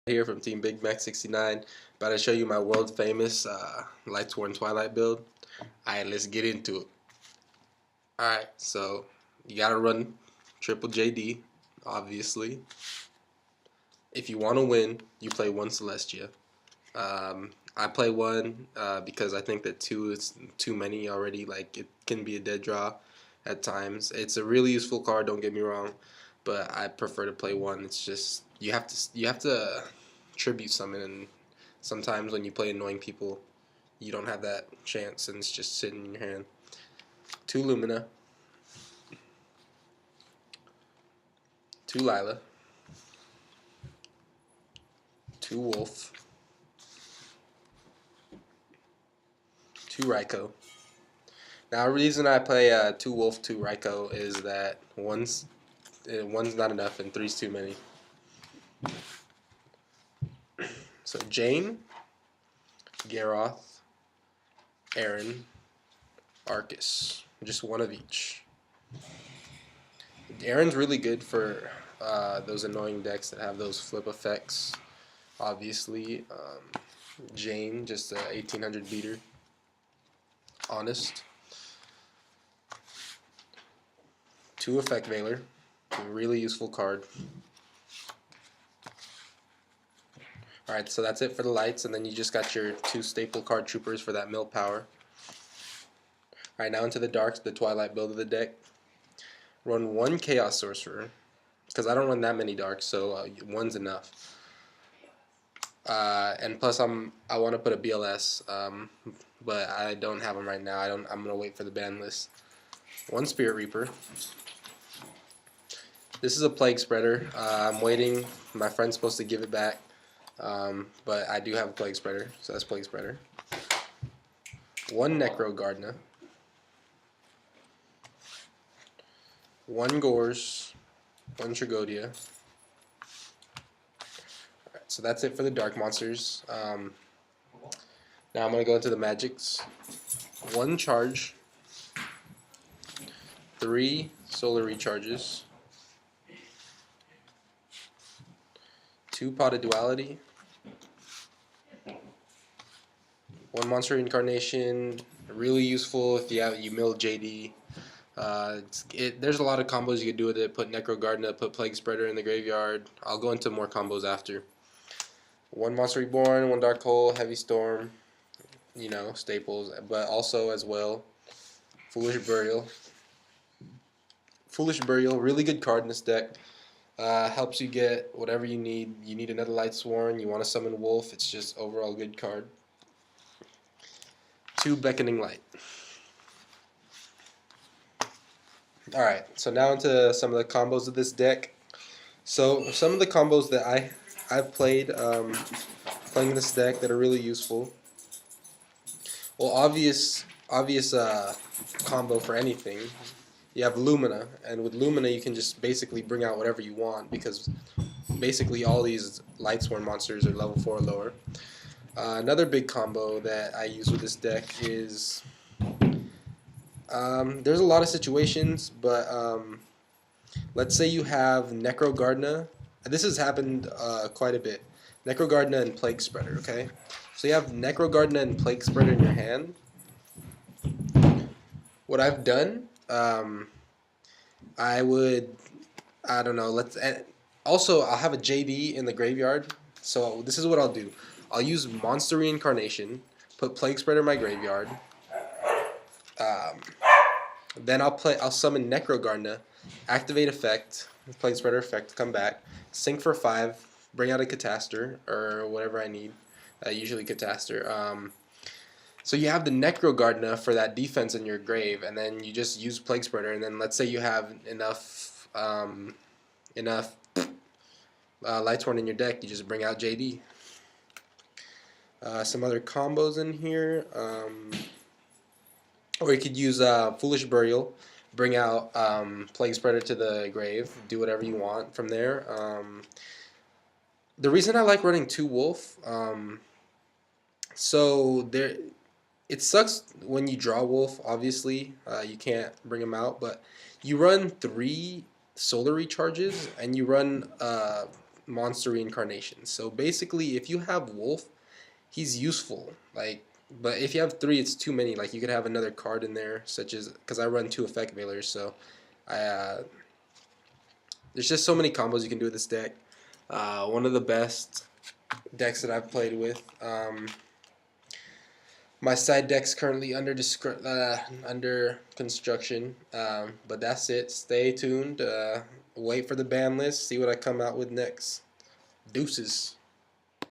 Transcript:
Here from Team Big Mac 69, about to show you my world famous Lightsworn Twilight build. Alright, let's get into it. Alright, so you gotta run triple JD, obviously. If you want to win, you play one Celestia. I play one because I think that two is too many already. Like, it can be a dead draw at times. It's a really useful card, don't get me wrong, but I prefer to play one. It's just you have to tribute summon, and sometimes when you play annoying people, you don't have that chance, and it's just sitting in your hand. 2 Lumina, 2 Lila, 2 Wolf, 2 Raikou. Now, the reason I play 2 Wolf, 2 Raikou is that one's not enough and 3's too many. So Jane, Garoth, Aaron, Arcus, just one of each. Aaron's really good for those annoying decks that have those flip effects. Obviously, Jane, just a 1800 beater. Honest. 2 Effect Veiler, a really useful card. Alright, so that's it for the lights, and then you just got your 2 staple card troopers for that mill power. Alright, now into the darks, the Twilight build of the deck. Run 1 Chaos Sorcerer, because I don't run that many darks, so 1's enough. And plus I want to put a BLS, but I don't have them right now. I'm going to wait for the ban list. 1 Spirit Reaper. This is a Plague Spreader. I'm waiting. My friend's supposed to give it back. But I do have a Plague Spreader, so that's Plague Spreader. 1 Necro Gardener. 1 Gores. 1 Trigodia. Alright, so that's it for the Dark Monsters. Now I'm going to go into the Magics. 1 Charge. 3 Solar Recharges. 2 Pot of Duality. 1 Monster Reincarnation, really useful if you mill JD. There's a lot of combos you could do with it. Put Necro Gardener, put Plague Spreader in the graveyard. I'll go into more combos after. 1 Monster Reborn, 1 Dark Hole, Heavy Storm, staples, but also as well Foolish Burial. Foolish Burial, really good card in this deck. Helps you get whatever you need. You need another Lightsworn, you want to summon Wolf, it's just overall good card. 2 Beckoning Light. Alright, so now into some of the combos of this deck. So some of the combos that I've played playing this deck that are really useful. Well, obvious combo for anything. You have Lumina, and with Lumina you can just basically bring out whatever you want, because basically all these Lightsworn monsters are level 4 or lower. Another big combo that I use with this deck is, there's a lot of situations, but let's say you have Necro Gardener. This has happened quite a bit. Necro Gardener and Plague Spreader, okay? So you have Necro Gardener and Plague Spreader in your hand. What I've done, I don't know, also I'll have a JD in the graveyard, so this is what I'll do. I'll use Monster Reincarnation, put Plague Spreader in my graveyard, then I'll summon Necro Gardener, activate effect, Plague Spreader effect, come back, sink for 5, bring out a Catastor, or whatever I need, usually Catastor. So you have the Necro Gardener for that defense in your grave, and then you just use Plague Spreader, and then let's say you have enough Lightsworn in your deck, you just bring out JD. Some other combos in here, or you could use Foolish Burial, bring out Plague Spreader to the grave, do whatever you want from there. The reason I like running 2 Wolf, it sucks when you draw Wolf, obviously, you can't bring him out, but you run 3 Solar Recharges, and you run monster reincarnations. So basically, if you have Wolf, he's useful. Like, but if you have 3, it's too many. Like, you could have another card in there, such as, because I run 2 effect veilers, so there's just so many combos you can do with this deck. One of the best decks that I've played with. My side deck's currently under construction, but that's it. Stay tuned. Wait for the ban list. See what I come out with next. Deuces.